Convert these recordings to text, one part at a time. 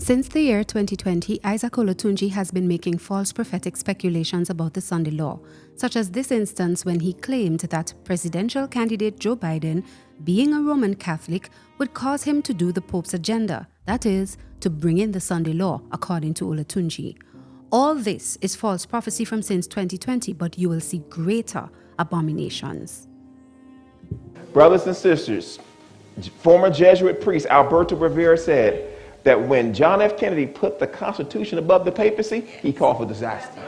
Since the year 2020, Isaac Olatunji has been making false prophetic speculations about the Sunday law, such as this instance when he claimed that presidential candidate Joe Biden, being a Roman Catholic, would cause him to do the Pope's agenda, that is, to bring in the Sunday law, according to Olatunji. All this is false prophecy from since 2020, but you will see greater abominations. Brothers and sisters, former Jesuit priest Alberto Rivera said that when John F. Kennedy put the Constitution above the papacy, he called for disaster.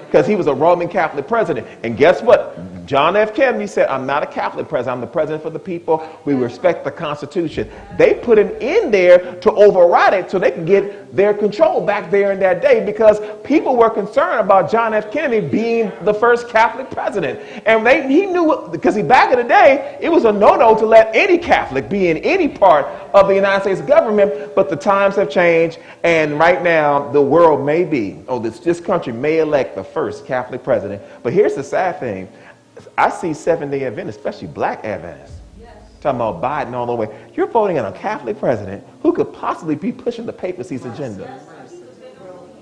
Because he was a Roman Catholic president. And guess what? John F. Kennedy said, I'm not a Catholic president. I'm the president for the people. We respect the Constitution. They put him in there to override it so they can get their control back there in that day, because people were concerned about John F. Kennedy being the first Catholic president. And he knew, because back in the day, it was a no-no to let any Catholic be in any part of the United States government. But the times have changed. And right now, the world may be, this country may elect the first Catholic president. But here's the sad thing. I see Seventh-day Adventists, especially black Adventists, talking about Biden all the way. You're voting on a Catholic president who could possibly be pushing the papacy's agenda.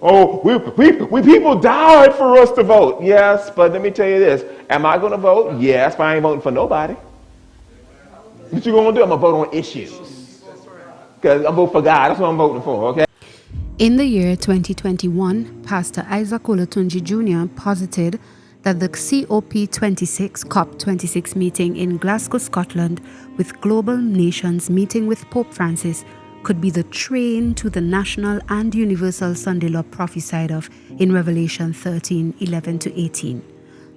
Oh, we people died for us to vote. Yes, but let me tell you this. Am I going to vote? Yes, but I ain't voting for nobody. What you going to do? I'm going to vote on issues. Because I'm voting for God. That's what I'm voting for, okay? In the year 2021, Pastor Isaac Olatunji Jr. posited that the COP26 meeting in Glasgow, Scotland, with global nations meeting with Pope Francis, could be the train to the national and universal Sunday law prophesied of in Revelation 13:11-18.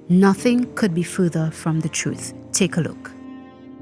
Nothing could be further from the truth. Take a look.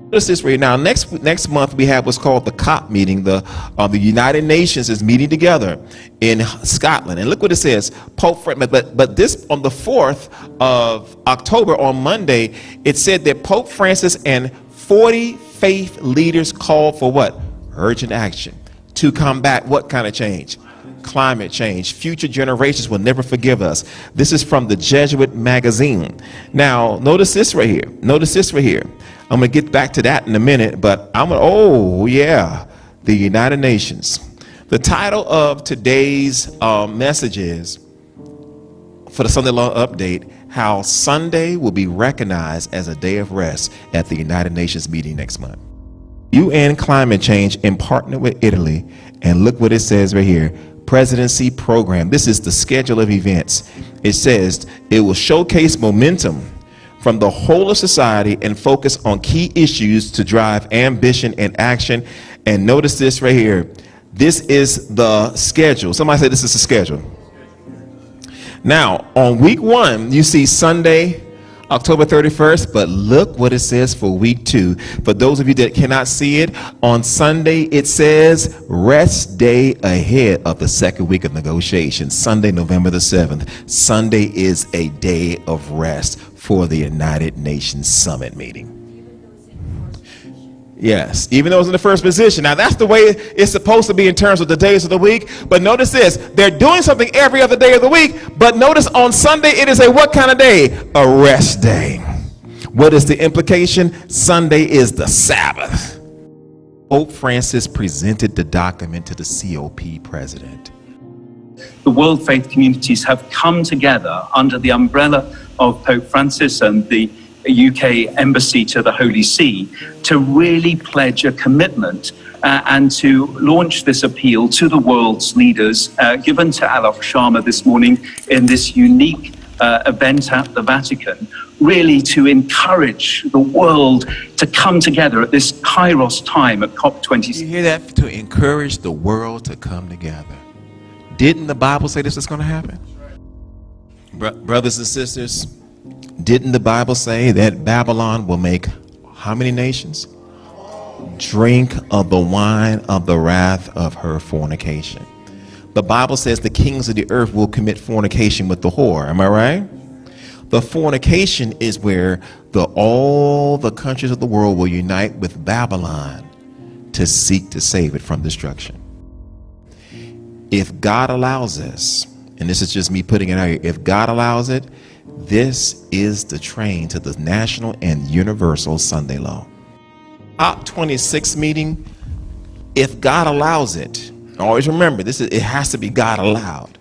Notice this right now. Next month we have what's called the COP meeting. The United Nations is meeting together in Scotland, and look what it says. Pope Francis. But this on the 4th of October, on Monday, it said that Pope Francis and 40 faith leaders called for what? Urgent action to combat what kind of change? Climate change. Future generations will never forgive us. This is from the Jesuit magazine. Now, notice this right here. Notice this right here. I'm going to get back to that in a minute, but the United Nations. The title of today's message is, for the Sunday Law Update, how Sunday will be recognized as a day of rest at the United Nations meeting next month. UN Climate Change in partner with Italy, and look what it says right here. Presidency program. This is the schedule of events. It says it will showcase momentum from the whole of society and focus on key issues to drive ambition and action. And notice this right here. This is the schedule. Somebody say this is the schedule. Now, on week 1, you see Sunday, October 31st, but look what it says for week 2. For those of you that cannot see it, on Sunday it says rest day ahead of the second week of negotiations. Sunday, November the 7th. Sunday is a day of rest for the United Nations Summit meeting. Yes, even though it's in the first position. Now that's the way it's supposed to be in terms of the days of the week. But notice this, they're doing something every other day of the week. But notice on Sunday it is a what kind of day? A rest day. What is the implication? Sunday is the Sabbath. Pope Francis presented the document to the COP president. The world faith communities have come together under the umbrella of Pope Francis and the UK Embassy to the Holy See to really pledge a commitment and to launch this appeal to the world's leaders, given to Alok Sharma this morning in this unique event at the Vatican, really to encourage the world to come together at this Kairos time at COP26. You hear that? To encourage the world to come together. Didn't the Bible say this is going to happen? Brothers and sisters, didn't the Bible say that Babylon will make how many nations drink of the wine of the wrath of her fornication? The Bible says the kings of the earth will commit fornication with the whore. Am I right? The fornication is where all the countries of the world will unite with Babylon to seek to save it from destruction. If God allows this, and this is just me putting it out here, if God allows it, this is the train to the national and universal Sunday law. COP26 meeting, if God allows it, Always remember, it has to be God allowed.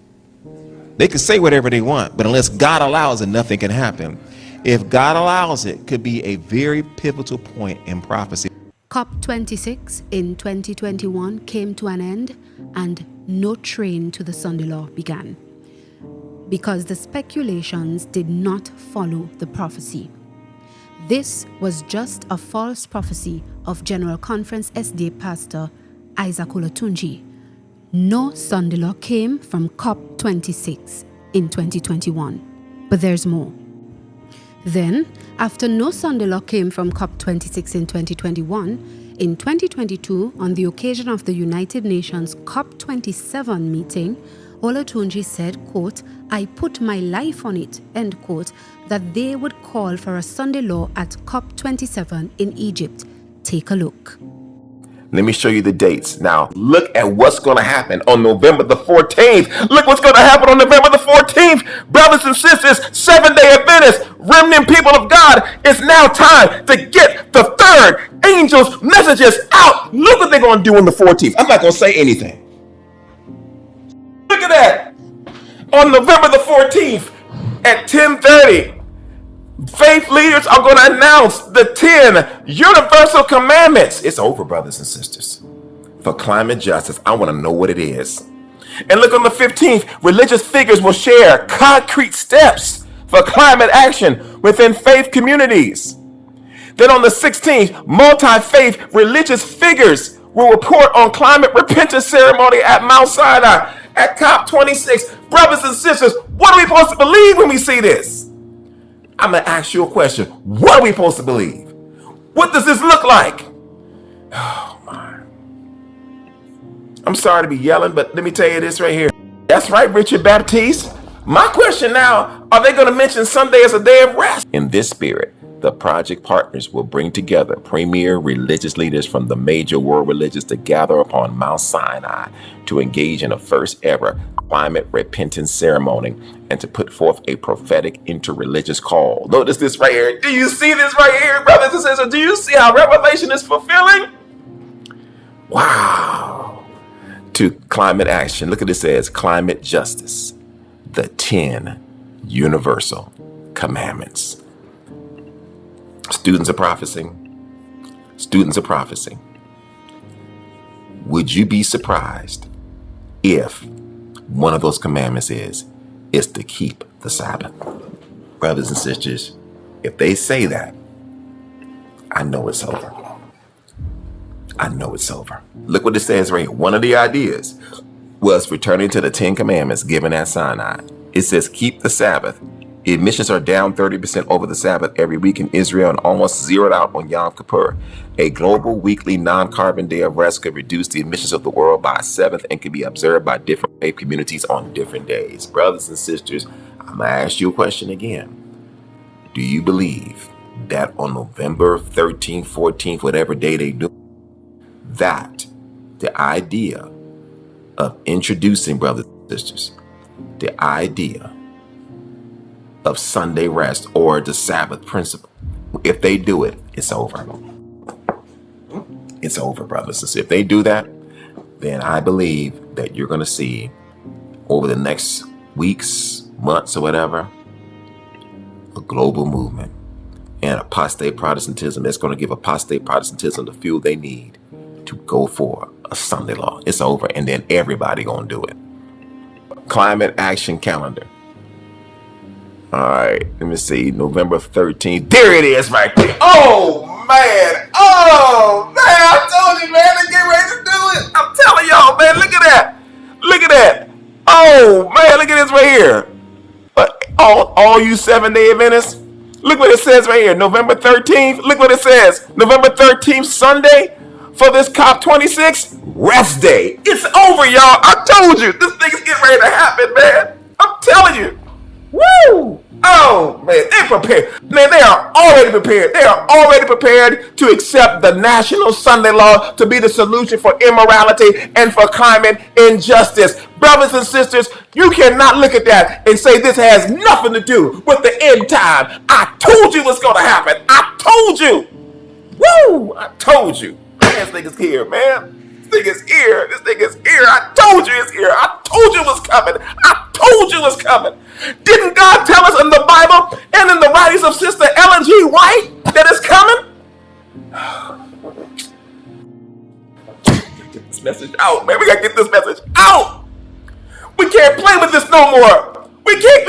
They can say whatever they want, but unless God allows it, nothing can happen. If God allows it, it could be a very pivotal point in prophecy. COP26 in 2021 came to an end and no train to the Sunday law began because the speculations did not follow the prophecy. This was just a false prophecy of General Conference SDA Pastor Isaac Olatunji. No Sunday law came from COP26 in 2021. But there's more. Then, after no Sunday law came from COP26 in 2021, in 2022, on the occasion of the United Nations COP27 meeting, Olatunji said, quote, "I put my life on it," end quote, that they would call for a Sunday law at COP27 in Egypt. Take a look. Let me show you the dates. Now, look at what's going to happen on November the 14th. Look what's going to happen on November the 14th. Brothers and sisters, Seventh-day Adventists, remnant people of God, it's now time to get the third angel's messages out. Look what they're going to do on the 14th. I'm not going to say anything. Look at that. On November the 14th at 10:30, faith leaders are going to announce the 10 universal commandments. It's over, brothers and sisters. For climate justice, I want to know what it is. And look, on the 15th, religious figures will share concrete steps for climate action within faith communities. Then on the 16th, multi-faith religious figures will report on climate repentance ceremony at Mount Sinai at COP26. Brothers and sisters, what are we supposed to believe when we see this? I'm going to ask you a question. What are we supposed to believe? What does this look like? Oh, my. I'm sorry to be yelling, but let me tell you this right here. That's right, Richard Baptiste. My question now, are they going to mention Sunday as a day of rest? In this spirit, the project partners will bring together premier religious leaders from the major world religions to gather upon Mount Sinai to engage in a first ever climate repentance ceremony and to put forth a prophetic interreligious call. Notice this right here. Do you see this right here, brothers and sisters? Do you see how Revelation is fulfilling? Wow. To climate action. Look at this, says climate justice, the 10 universal commandments. Students of prophecy. Students of prophecy. Would you be surprised if one of those commandments is to keep the Sabbath? Brothers and sisters, if they say that, I know it's over. I know it's over. Look what it says right here. One of the ideas was returning to the 10 commandments given at Sinai. It says, keep the Sabbath. Emissions are down 30% over the Sabbath every week in Israel and almost zeroed out on Yom Kippur. A global weekly non-carbon day of rest could reduce the emissions of the world by a seventh and can be observed by different faith communities on different days. Brothers and sisters, I'm going to ask you a question again. Do you believe that on November 13th, 14th, whatever day they do, that the idea of introducing, brothers and sisters, the idea of Sunday rest or the Sabbath principle, if they do it, it's over. It's over, brothers and sisters. If they do that, then I believe that you're going to see over the next weeks, months, or whatever, a global movement and apostate Protestantism that's going to give apostate Protestantism the fuel they need to go for a Sunday law. It's over, and then everybody going to do it. Climate action calendar. All right, let me see. November 13th. There it is right there. Oh, man. Oh, man. I told you, man. They get ready to do it. I'm telling y'all, man. Look at that. Look at that. Oh, man. Look at this right here. All you 7-day Adventists, look what it says right here. November 13th. Look what it says. November 13th, Sunday, for this COP26 rest day. It's over, y'all. I told you. This thing is getting ready to happen, man. I'm telling you. Woo! Oh, man, they're prepared. Man, they are already prepared. They are already prepared to accept the national Sunday law to be the solution for immorality and for climate injustice. Brothers and sisters, you cannot look at that and say this has nothing to do with the end time. I told you what's going to happen. I told you. Woo! I told you. Man, this nigga's here, man. thing is here. This thing is here. I told you it's here. I told you it was coming. I told you it was coming. Didn't God tell us in the Bible and in the writings of Sister Ellen G. White that it's coming? Get this message out, man. We gotta get this message out. We can't play with this no more. We can't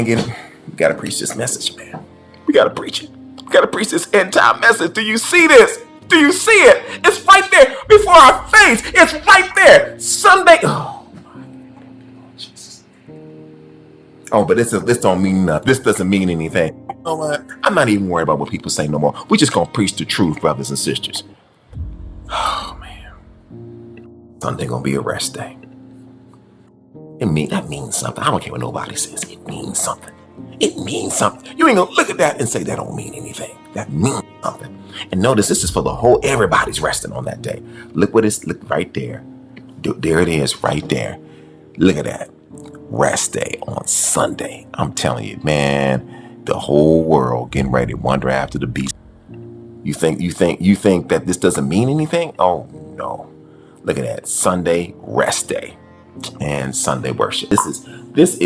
get it. We gotta preach this message, man. We gotta preach it. We gotta preach this end time message. Do you see this? Do you see it? It's right there before our face. It's right there. Sunday. Oh my Jesus. Oh, but this don't mean nothing. This doesn't mean anything. You know what? I'm not even worried about what people say no more. We just gonna preach the truth, brothers and sisters. Oh man. Sunday gonna be a rest day. That means something. I don't care what nobody says. It means something. It means something. You ain't gonna look at that and say that don't mean anything. That means something. And notice this is for the whole, everybody's resting on that day. Look right there. There it is right there. Look at that. Rest day on Sunday. I'm telling you, man, the whole world getting ready to wander after the beast. You think that this doesn't mean anything? Oh no. Look at that. Sunday rest day and Sunday worship. If this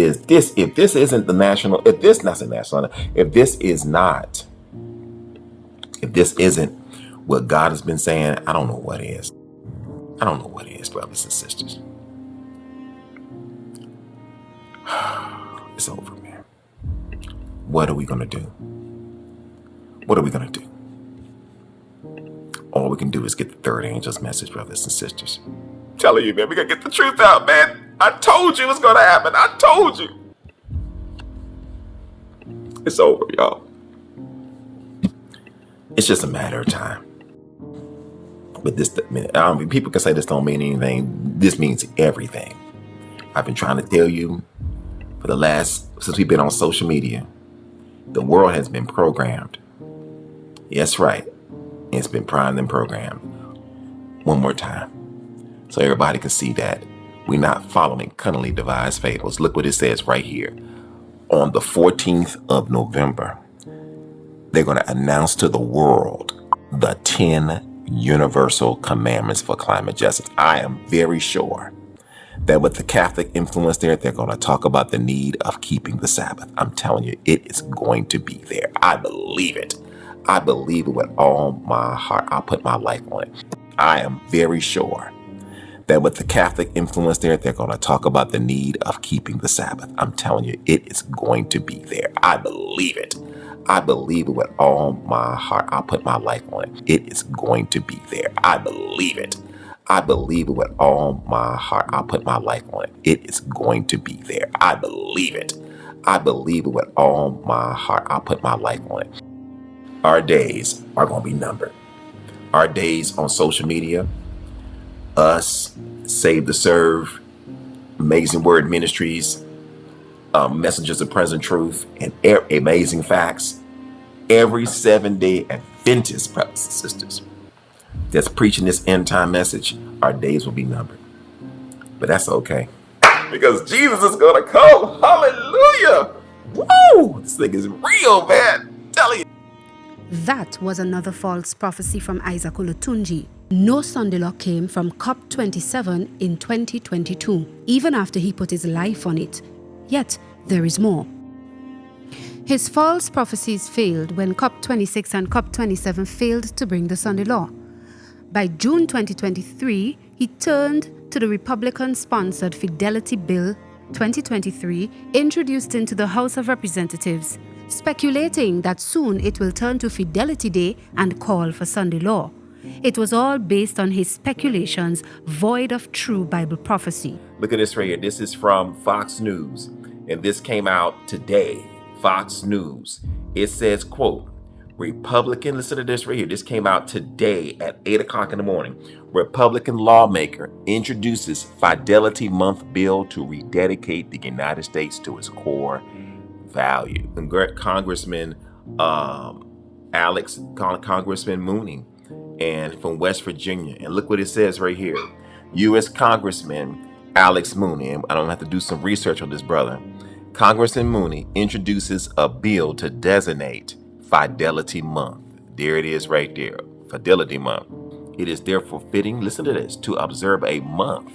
isn't the national, if this isn't what God has been saying, I don't know what is. I don't know what is, brothers and sisters. It's over, man. What are we gonna do? What are we gonna do? All we can do is get the third angel's message, brothers and sisters. I'm telling you, man, we gotta get the truth out, man. I told you it was gonna happen. I told you. It's over, y'all. It's just a matter of time. But people can say this don't mean anything. This means everything. I've been trying to tell you since we've been on social media, the world has been programmed. Yes, right. It's been primed and programmed. One more time. So everybody can see that we're not following cunningly devised fables. Look what it says right here. On the 14th of November, they're going to announce to the world the 10 universal commandments for climate justice. I am very sure that with the Catholic influence there, they're going to talk about the need of keeping the Sabbath. I'm telling you, it is going to be there. I believe it. I believe it with all my heart. I'll put my life on it. I am very sure that with the Catholic influence there, they're going to talk about the need of keeping the Sabbath. I'm telling you, it is going to be there. I believe it. I believe it with all my heart. I'll put my life on it. It is going to be there. I believe it. I believe it with all my heart. I'll put my life on it. It is going to be there. I believe it. I believe it with all my heart. I'll put my life on it. Our days are going to be numbered. Our days on social media, us, Save to Serve, Amazing Word Ministries, Messengers of Present Truth, and Amazing Facts. Every 7-day Adventist, brothers and sisters, that's preaching this end time message, our days will be numbered. But that's okay, because Jesus is going to come. Hallelujah. Woo! This thing is real, man. I'm telling you. That was another false prophecy from Isaac Olatunji. No Sunday law came from COP27 in 2022, even after he put his life on it. Yet, there is more. His false prophecies failed when COP26 and COP27 failed to bring the Sunday law. By June 2023, he turned to the Republican-sponsored Fidelity Bill 2023, introduced into the House of Representatives, speculating that soon it will turn to Fidelity Day and call for Sunday law. It was all based on his speculations, void of true Bible prophecy. Look at this right here. This is from Fox News, and this came out today. Fox News. It says, quote, Republican, listen to this right here. This came out today at 8 o'clock in the morning. Republican lawmaker introduces Fidelity Month bill to rededicate the United States to its core value. Congressman Congressman Mooney, and from West Virginia. And look what it says right here. U.S. Congressman Alex Mooney, and I don't have to do some research on this brother. Congressman Mooney introduces a bill to designate Fidelity Month. There it is right there, Fidelity Month. It is therefore fitting, listen to this, to observe a month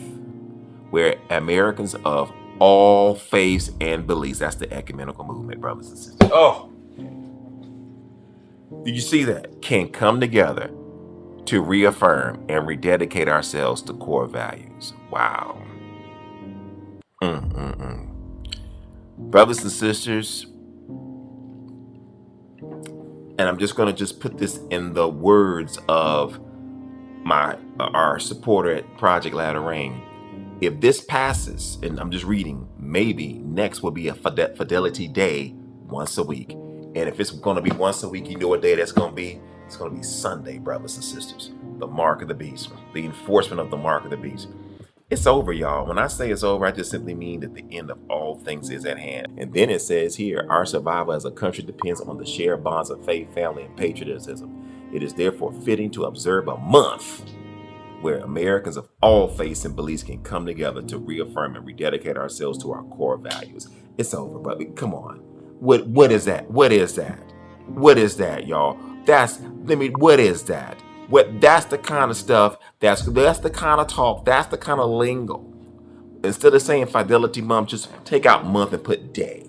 where Americans of all faiths and beliefs, that's the ecumenical movement, brothers and sisters. Oh, do you see that? Can come together to reaffirm and rededicate ourselves to core values. Wow. Brothers and sisters, and I'm just going to just put this in the words of our supporter at Project Latter Rain. If this passes, and I'm just reading, maybe next will be a Fidelity Day once a week. And if it's going to be once a week, you know what day that's going to be? It's going to be Sunday, brothers and sisters. The mark of the beast, the enforcement of the mark of the beast. It's over, y'all. When I say it's over, I just simply mean that the end of all things is at hand. And then it says here, our survival as a country depends on the shared bonds of faith, family, and patriotism. It is therefore fitting to observe a month where Americans of all faiths and beliefs can come together to reaffirm and rededicate ourselves to our core values. It's over, brother. Come on. What is that? What is that? What is that, y'all? What is that? That's the kind of stuff, that's the kind of talk, that's the kind of lingo. Instead of saying Fidelity Month, just take out month and put day.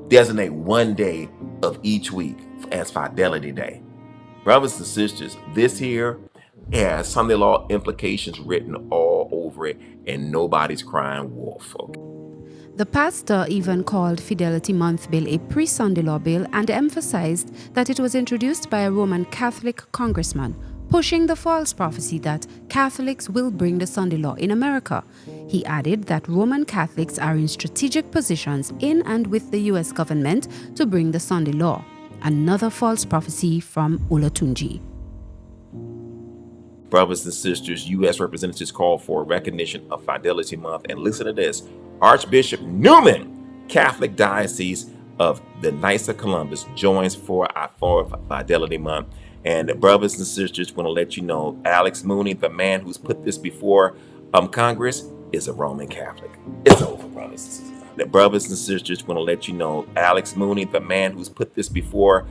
Designate one day of each week as Fidelity Day. Brothers and sisters, this here has Sunday law implications written all over it, and nobody's crying wolf. Okay? The pastor even called Fidelity Month Bill a pre-Sunday law bill and emphasized that it was introduced by a Roman Catholic congressman, pushing the false prophecy that Catholics will bring the Sunday law in America. He added that Roman Catholics are in strategic positions in and with the U.S. government to bring the Sunday law. Another false prophecy from Olatunji. Brothers and sisters, U.S. representatives called for recognition of Fidelity Month. And listen to this. Archbishop Newman, Catholic Diocese of the Knights of Columbus, joins for Fidelity Month. And brothers and sisters, want to let you know, Alex Mooney, the man who's put this before Congress, is a Roman Catholic. It's over, brothers and sisters. The brothers and sisters, want to let you know, Alex Mooney, the man who's put this before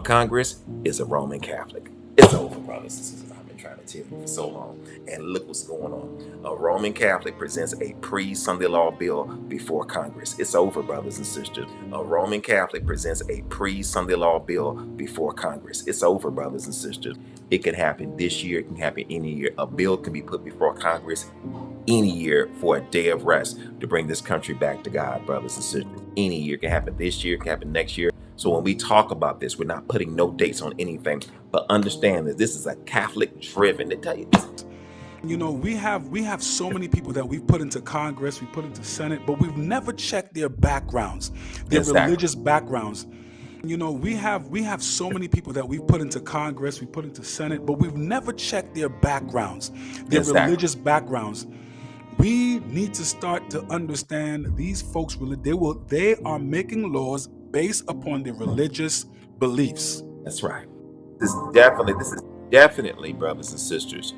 Congress, is a Roman Catholic. It's over, brothers and sisters. I've been trying to tell you for so long. And look what's going on. A Roman Catholic presents a pre-Sunday law bill before Congress. It's over, brothers and sisters. A Roman Catholic presents a pre-Sunday law bill before Congress. It's over, brothers and sisters. It can happen this year. It can happen any year. A bill can be put before Congress any year for a day of rest to bring this country back to God, brothers and sisters. Any year. It can happen this year. It can happen next year. So when we talk about this, we're not putting no dates on anything, but understand that this is a Catholic driven. They tell you this. You know, we have so many people that we've put into Congress, we put into Senate, but we've never checked their backgrounds, their religious backgrounds. You know, we have so many people that we've put into Congress, we put into Senate, but we've never checked their backgrounds, their religious backgrounds. We need to start to understand these folks, they are making laws based upon their religious beliefs. That's right. This is definitely, brothers and sisters,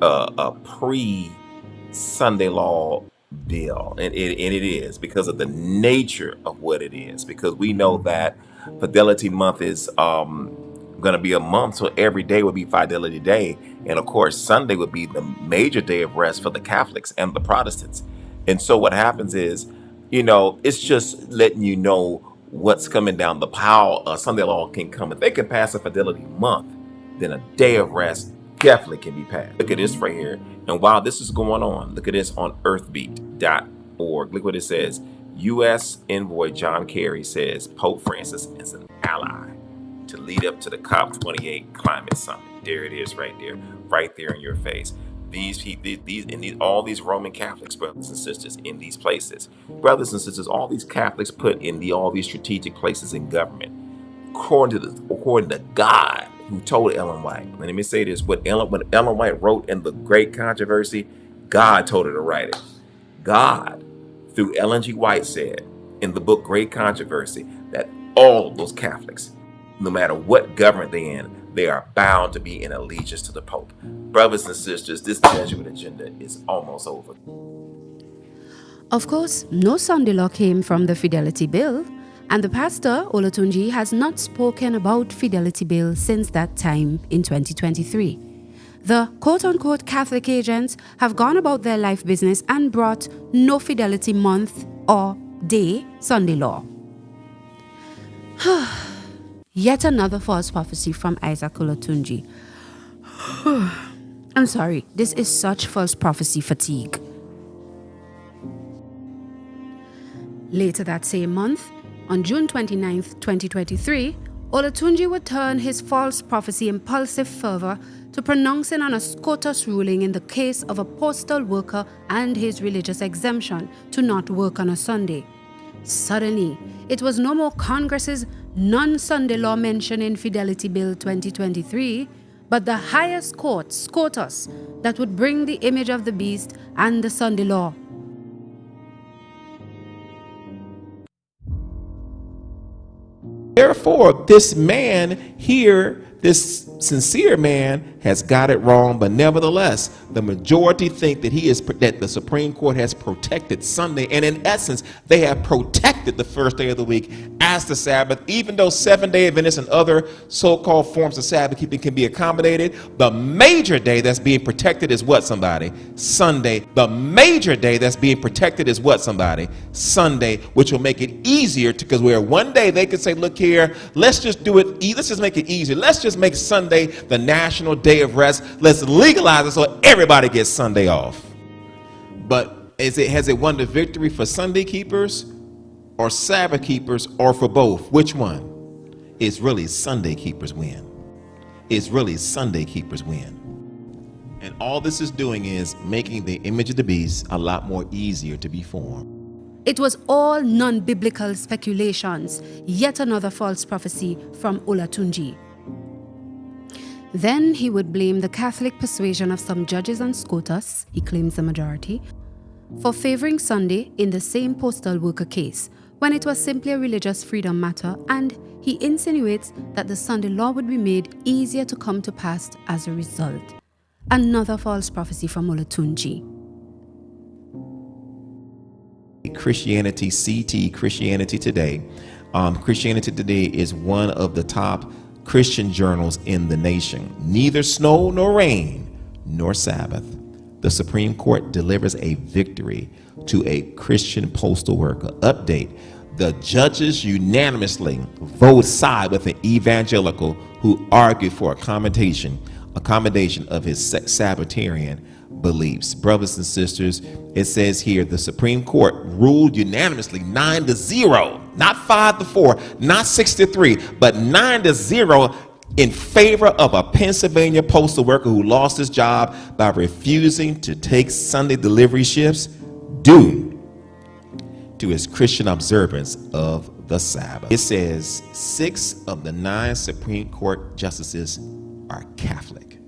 a pre-Sunday law bill, and it is because of the nature of what it is. Because we know that Fidelity Month is going to be a month, so every day would be Fidelity Day, and of course Sunday would be the major day of rest for the Catholics and the Protestants. And so what happens is, you know, it's just letting you know what's coming down the pile. Sunday law can come. If they can pass a Fidelity Month, then a day of rest definitely can be passed. Look at this right here. And while this is going on, look at this on earthbeat.org. Look what it says. U.S. envoy John Kerry says Pope Francis is an ally to lead up to the COP28 climate summit. There it is right there in your face. All these Roman Catholics, brothers and sisters, in these places, brothers and sisters, all these Catholics put in all these strategic places in government, according to God, who told Ellen White. And let me say this: when Ellen White wrote in the Great Controversy, God told her to write it. God, through Ellen G. White, said in the book Great Controversy that all of those Catholics, no matter what government they're in, they are bound to be in allegiance to the Pope. Brothers and sisters, this Jesuit agenda is almost over. Of course, no Sunday law came from the Fidelity Bill, and the pastor, Olatunji, has not spoken about Fidelity Bill since that time in 2023. The quote-unquote Catholic agents have gone about their life business and brought no fidelity month or day Sunday law. Yet another false prophecy from Isaac Olatunji. I'm sorry, this is such false prophecy fatigue. Later that same month, on June 29, 2023, Olatunji would turn his false prophecy impulsive fervor to pronouncing on a SCOTUS ruling in the case of a postal worker and his religious exemption to not work on a Sunday. Suddenly, it was no more Congress's non-Sunday law mentioned in Fidelity Bill 2023, but the highest court, SCOTUS, that would bring the image of the beast and the Sunday law. Therefore, this man here, this sincere man, has got it wrong, but nevertheless, the majority think that the Supreme Court has protected Sunday, and in essence, they have protected the first day of the week as the Sabbath, even though Seventh-day Adventists and other so-called forms of Sabbath keeping can be accommodated. The major day that's being protected is what, somebody? Sunday. The major day that's being protected is what, somebody? Sunday, which will make it easier because where one day they could say, look here, let's just do it, let's just make it easier. Let's just make Sunday the national day of rest. Let's legalize it so everybody gets Sunday off. But has it won the victory for Sunday keepers or Sabbath keepers or for both? Which one? It's really Sunday keepers win. It's really Sunday keepers win. And all this is doing is making the image of the beast a lot more easier to be formed. It was all non-biblical speculations, yet another false prophecy from Olatunji. Then he would blame the Catholic persuasion of some judges and SCOTUS, he claims the majority, for favoring Sunday in the same postal worker case, when it was simply a religious freedom matter, and he insinuates that the Sunday law would be made easier to come to pass as a result. Another false prophecy from Olatunji. Christianity, CT, Christianity Today. Christianity Today is one of the top Christian journals in the nation. Neither snow nor rain nor Sabbath. The Supreme Court delivers a victory to a Christian postal worker. Update. The judges unanimously vote side with an evangelical who argued for accommodation of his Sabbatarian beliefs. Brothers and sisters, it says here the Supreme Court ruled unanimously 9-0, not 5-4, not 6-3, but 9-0 in favor of a Pennsylvania postal worker who lost his job by refusing to take Sunday delivery shifts due to his Christian observance of the Sabbath. It says 6 of the 9 Supreme Court justices are Catholic.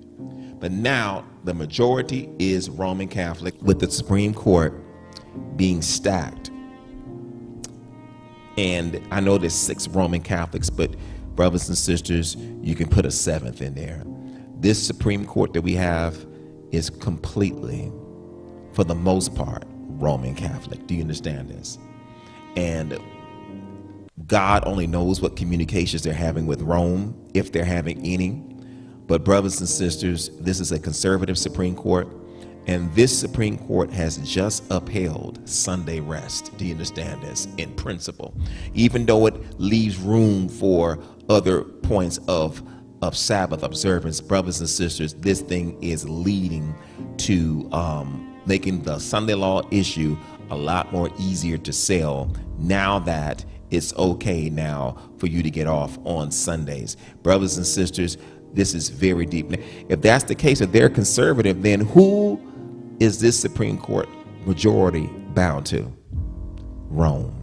But now the majority is Roman Catholic, with the Supreme Court being stacked. And I know there's 6 Roman Catholics, but brothers and sisters, you can put a 7th in there. This Supreme Court that we have is completely, for the most part, Roman Catholic. Do you understand this? And God only knows what communications they're having with Rome, if they're having any. But brothers and sisters, this is a conservative Supreme Court, and this Supreme Court has just upheld Sunday rest. Do you understand this? In principle, even though it leaves room for other points of Sabbath observance, brothers and sisters, this thing is leading to making the Sunday law issue a lot more easier to sell now that it's okay now for you to get off on Sundays. Brothers and sisters, this is very deep. If that's the case, if they're conservative, then who is this Supreme Court majority bound to? Rome.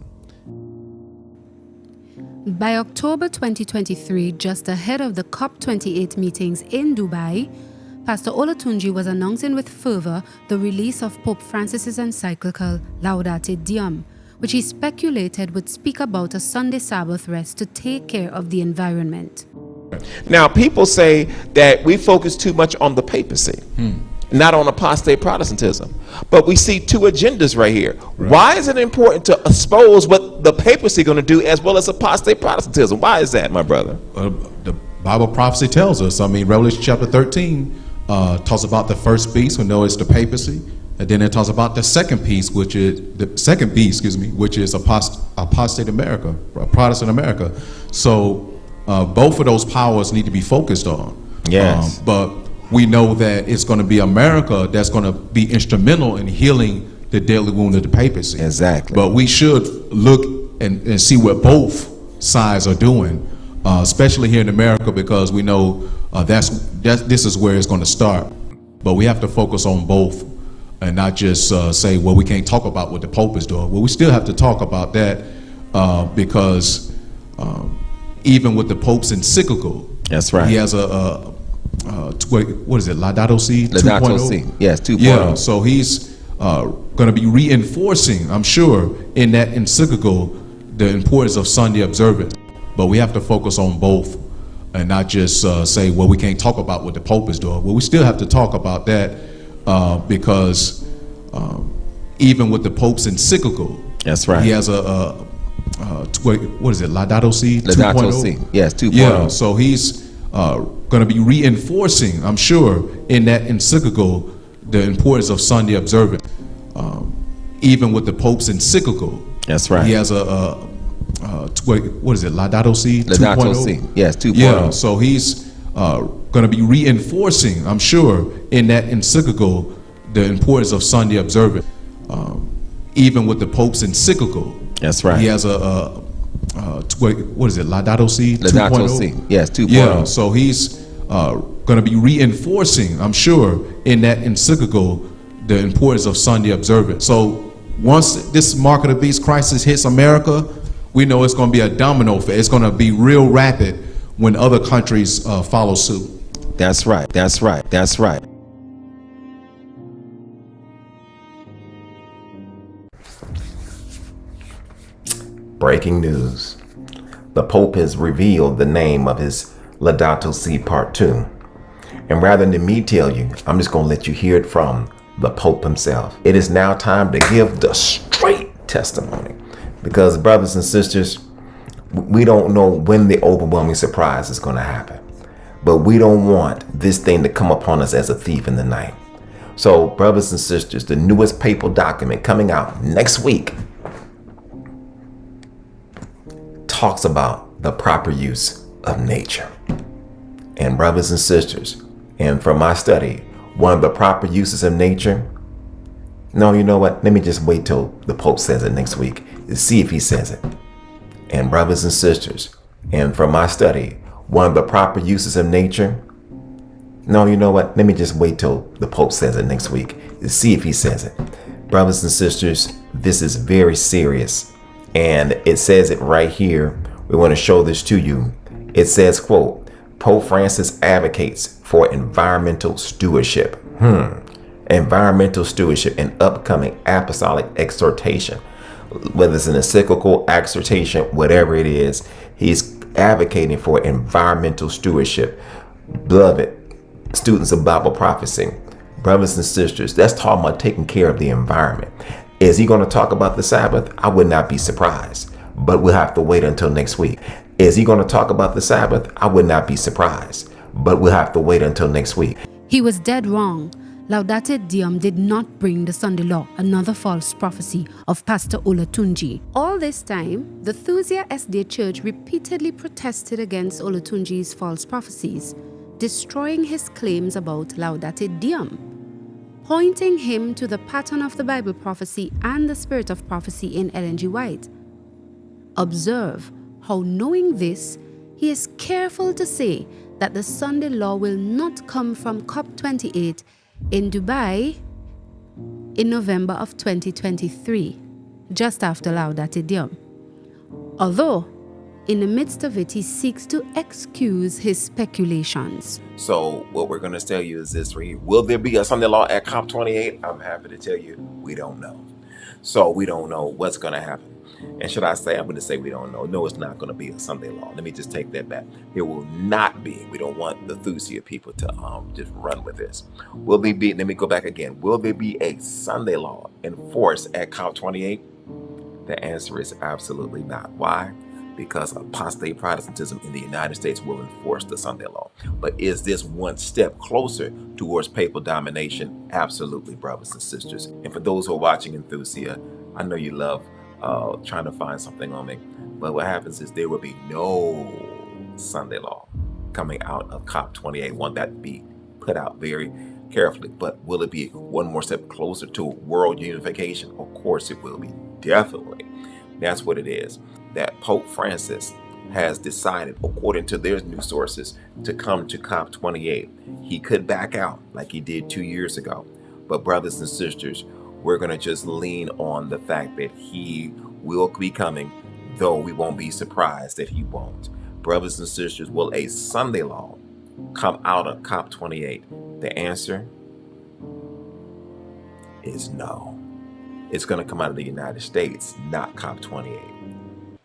By October 2023, just ahead of the COP28 meetings in Dubai, Pastor Olatunji was announcing with fervor the release of Pope Francis's encyclical Laudate Deum, which he speculated would speak about a Sunday Sabbath rest to take care of the environment. Now, people say that we focus too much on the papacy, not on apostate Protestantism. But we see 2 agendas right here. Right. Why is it important to expose what the papacy going to do as well as apostate Protestantism? Why is that, my brother? The Bible prophecy tells us, Revelation chapter 13 talks about the first beast, we know it's the papacy, and then it talks about the second beast, which is which is apostate America, Protestant America. So both of those powers need to be focused on. Yes. But we know that it's going to be America that's going to be instrumental in healing the deadly wound of the papacy. Exactly. But we should look and see what both sides are doing, especially here in America, because we know this is where it's going to start. But we have to focus on both and not just say, well, we can't talk about what the Pope is doing. Well, we still have to talk about that because even with the Pope's encyclical, that's right. He has what is it, Laudato Si? Laudato Si, yes, 2.0. Yeah, so he's going to be reinforcing, I'm sure, in that encyclical, the importance of Sunday observance. But we have to focus on both and not just say, well, we can't talk about what the Pope is doing. Well, we still have to talk about that because even with the Pope's encyclical, that's right. He has what is it, Laudato Si? Laudato Si, yes, 2.0. Yeah, so he's going to be reinforcing, I'm sure, in that encyclical, the importance of Sunday observance. Even with the Pope's encyclical, that's right. He has what is it, Laudato Si? Laudato Si, yes, 2.0. Yeah, so he's going to be reinforcing, I'm sure, in that encyclical, the importance of Sunday observance. Even with the Pope's encyclical, that's right. He has what is it, Laudato Si? Laudato Si, yes, 2.0. Yeah, so he's going to be reinforcing, I'm sure, in that encyclical, the importance of Sunday observance. So once this mark of the beast crisis hits America, we know it's going to be a domino effect. It's going to be real rapid when other countries follow suit. That's right. That's right. That's right. Breaking news. The Pope has revealed the name of his Laudato Si Part 2. And rather than me tell you, I'm just going to let you hear it from the Pope himself. It is now time to give the straight testimony. Because, brothers and sisters, we don't know when the overwhelming surprise is going to happen. But we don't want this thing to come upon us as a thief in the night. So, brothers and sisters, the newest papal document coming out next week talks about the proper use of nature. And brothers and sisters, and from my study, one of the proper uses of nature, no, you know what? Let me just wait till the Pope says it next week to see if he says it. And brothers and sisters, and from my study, one of the proper uses of nature, no, you know what? Let me just wait till the Pope says it next week to see if he says it. Brothers and sisters, this is very serious. And it says it right here. We want to show this to you. It says, quote, Pope Francis advocates for environmental stewardship. Environmental stewardship, an upcoming apostolic exhortation. Whether it's an encyclical exhortation, whatever it is, he's advocating for environmental stewardship. Beloved students of Bible prophecy, brothers and sisters, that's talking about taking care of the environment. Is he going to talk about the Sabbath? I would not be surprised, but we'll have to wait until next week. Is he going to talk about the Sabbath? I would not be surprised, but we'll have to wait until next week. He was dead wrong. Laudate Deum did not bring the Sunday law, another false prophecy of Pastor Olatunji. All this time, the Thusia SDA Church repeatedly protested against Olatunji's false prophecies, destroying his claims about Laudate Deum, pointing him to the pattern of the Bible prophecy and the spirit of prophecy in Ellen G. White. Observe how, knowing this, he is careful to say that the Sunday law will not come from COP28 in Dubai in November of 2023, just after Laudate Deum. Although, in the midst of it, he seeks to excuse his speculations. So what we're going to tell you is this right here. Will there be a Sunday law at COP28? I'm happy to tell you we don't know. So we don't know what's going to happen. And should I say, I'm going to say we don't know. No, it's not going to be a Sunday law. Let me just take that back. There will not be. We don't want the Thusia people to just run with this. Will there be, let me go back again. Will there be a Sunday law enforced at COP28? The answer is absolutely not. Why? because apostate Protestantism in the United States will enforce the Sunday law. But is this one step closer towards papal domination? Absolutely, brothers and sisters. And for those who are watching Enthusia, I know you love trying to find something on me, but what happens is there will be no Sunday law coming out of COP28. Want that to be put out very carefully. But will it be one more step closer to world unification? Of course it will be. Definitely. That's what it is. That Pope Francis has decided, according to their new sources, to come to COP28. He could back out like he did 2 years ago. But brothers and sisters, we're going to just lean on the fact that he will be coming, though we won't be surprised that he won't. Brothers and sisters, will a Sunday law come out of COP28? The answer is no. It's going to come out of the United States, not COP28.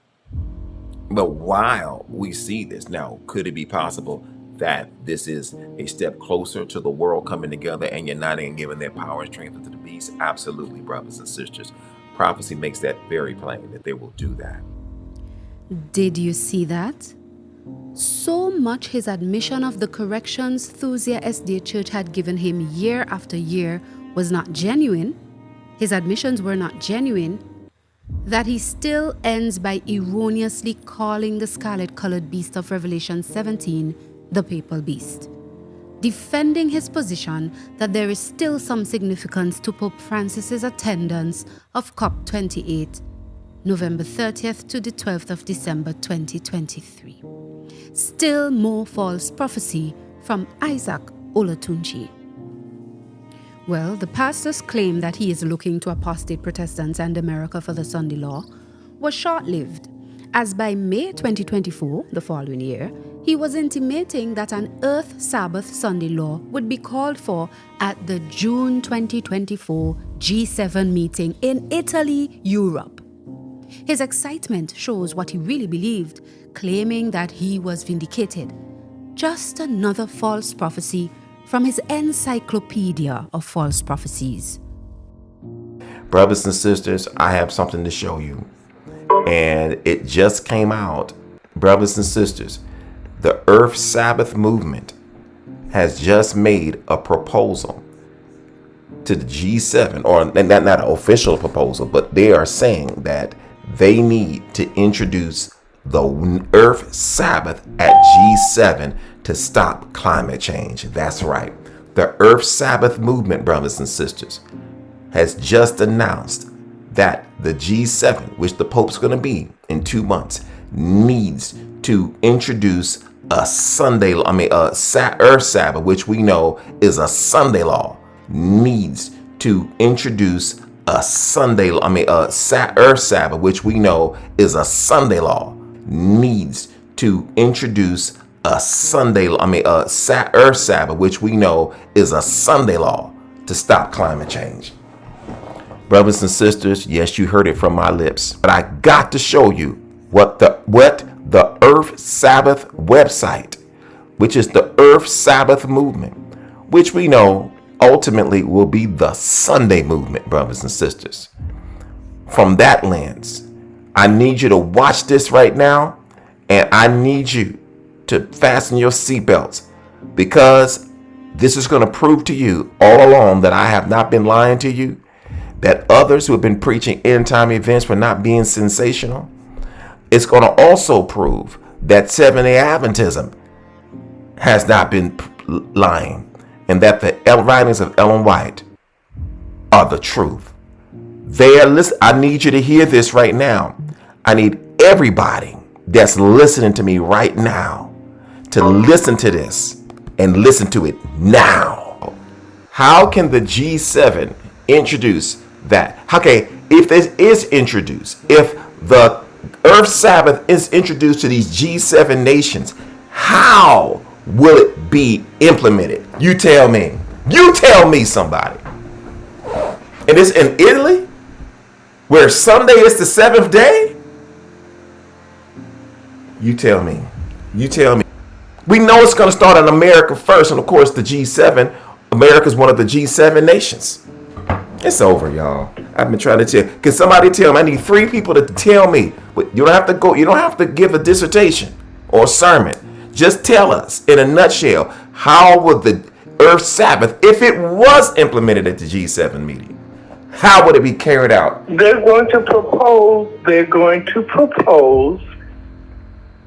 But while we see this now, could it be possible that this is a step closer to the world coming together and uniting and giving their power and strength to the beast? Absolutely, brothers and sisters. Prophecy makes that very plain, that they will do that. Did you see that? So much his admission of the corrections Thusia SDA Church had given him year after year was not genuine. His admissions were not genuine, that he still ends by erroneously calling the scarlet-colored beast of Revelation 17 the papal beast, defending his position that there is still some significance to Pope Francis's attendance of COP28, November 30th to the 12th of December 2023. Still more false prophecy from Isaac Olatunji. Well, the pastor's claim that he is looking to apostate Protestants and America for the Sunday law was short-lived, as by May 2024, the following year, he was intimating that an Earth Sabbath Sunday law would be called for at the June 2024 G7 meeting in Italy, Europe. His excitement shows what he really believed, claiming that he was vindicated. Just another false prophecy from his Encyclopedia of False Prophecies. Brothers and sisters, I have something to show you. And it just came out. Brothers and sisters, the Earth Sabbath movement has just made a proposal to the G7, or not an official proposal, but they are saying that they need to introduce the Earth Sabbath at G7 to stop climate change. That's right. The Earth Sabbath movement, brothers and sisters, has just announced that the G7, which the Pope's going to be in 2 months, needs to introduce a Earth Sabbath, which we know is a Sunday law, needs to introduce a Earth Sabbath, which we know is a Sunday law, needs to introduce a Earth Sabbath, which we know is a Sunday law to stop climate change. Brothers and sisters, yes, you heard it from my lips, but I got to show you what the Earth Sabbath website, which is the Earth Sabbath movement, which we know ultimately will be the Sunday movement, brothers and sisters. From that lens, I need you to watch this right now, and I need you to fasten your seatbelts, because this is going to prove to you all along that I have not been lying to you, that others who have been preaching end-time events were not being sensational. It's going to also prove that Seventh-day Adventism has not been lying, and that the writings of Ellen White are the truth. I need you to hear this right now. I need everybody that's listening to me right now to listen to this and listen to it now. How can the G7 introduce that? Okay, if this is introduced, if the Earth Sabbath is introduced to these G7 nations, how will it be implemented? You tell me. You tell me, somebody. And it's in Italy, where Sunday is the seventh day? You tell me. You tell me. We know it's going to start in America first, and of course the G7. America is one of the G7 nations. It's over, y'all. I've been trying to tell. Can somebody tell me? I need 3 people to tell me. You don't have to go. You don't have to give a dissertation or a sermon. Just tell us in a nutshell, how would the Earth Sabbath, if it was implemented at the G7 meeting, how would it be carried out? They're going to propose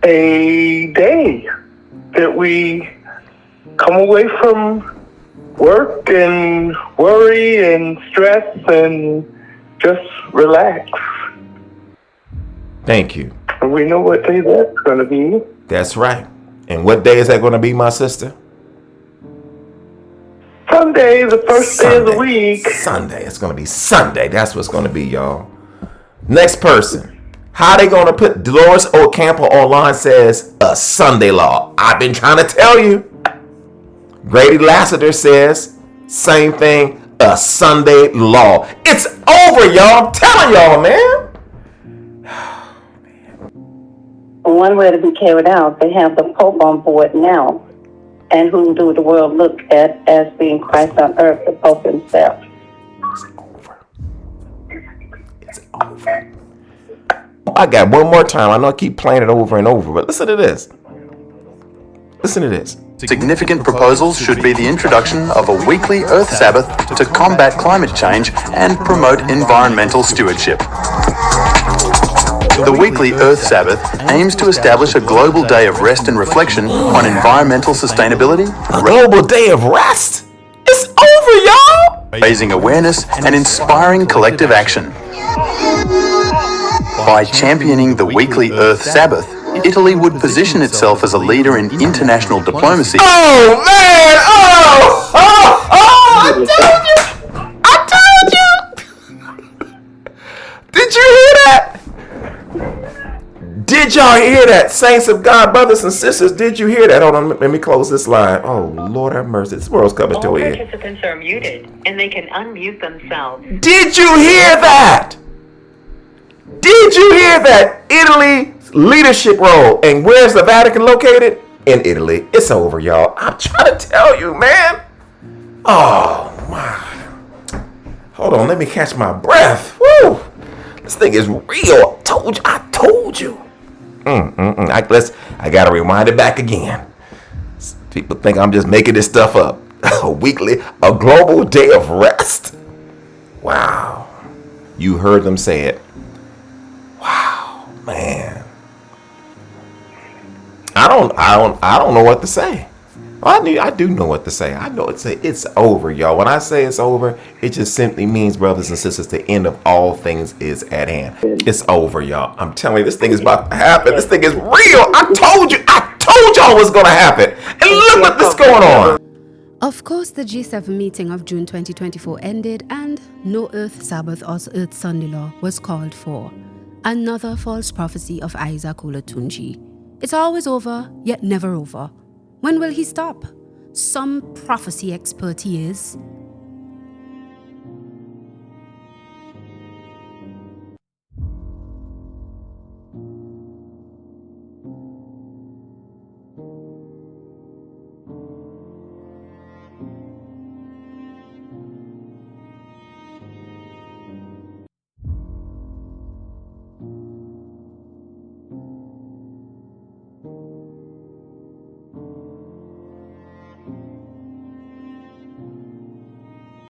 a day that we come away from work and worry and stress and just relax. Thank you. And we know what day that's going to be. That's right. And what day is that going to be, my sister? Sunday, the first day of the week. Sunday. It's going to be Sunday. That's what's going to be, y'all. Next person. How they going to put Dolores Ocampo online says a Sunday law. I've been trying to tell you. Grady Lassiter says same thing, a Sunday law. It's over, y'all. I'm telling y'all, man. One way to be carried out, they have the Pope on board now. And whom do the world look at as being Christ on earth, the Pope himself? It's over. It's over. I got one more time. I know I keep playing it over and over, but listen to this. Listen to this. Significant proposals should be the introduction of a weekly Earth Sabbath to combat climate change and promote environmental stewardship. The weekly Earth Sabbath aims to establish a global day of rest and reflection on environmental sustainability, A global day of rest? It's over, y'all. raising awareness, and inspiring collective action. By championing the weekly Earth Sabbath, Italy would position itself as a leader in international diplomacy. Oh, man. I told you. Did you hear that? Did y'all hear that? Saints of God, brothers and sisters, did you hear that? Hold on, let me close this line. Oh, Lord have mercy. This world's coming to All an end. participants are muted, and they can unmute themselves. Did you hear that? Did you hear that? Italy leadership role. And where's the Vatican located? In Italy. It's over, y'all. I'm trying to tell you, man. Oh, my. Hold on, let me catch my breath. Woo. This thing is real. I told you. I gotta rewind it back again. People think I'm just making this stuff up. A global day of rest. Wow. You heard them say it. Wow, man. I don't know what to say. I do know what to say. I know it's over, y'all. When I say it's over, it just simply means, brothers and sisters, the end of all things is at hand. It's over, y'all. I'm telling you, this thing is about to happen. This thing is real. I told y'all what's going to happen. And look what this going on. Of course, the G7 meeting of June 2024 ended and no Earth Sabbath or Earth Sunday law was called for. Another false prophecy of Isaac Olatunji. It's always over, yet never over. When will he stop? Some prophecy expert he is,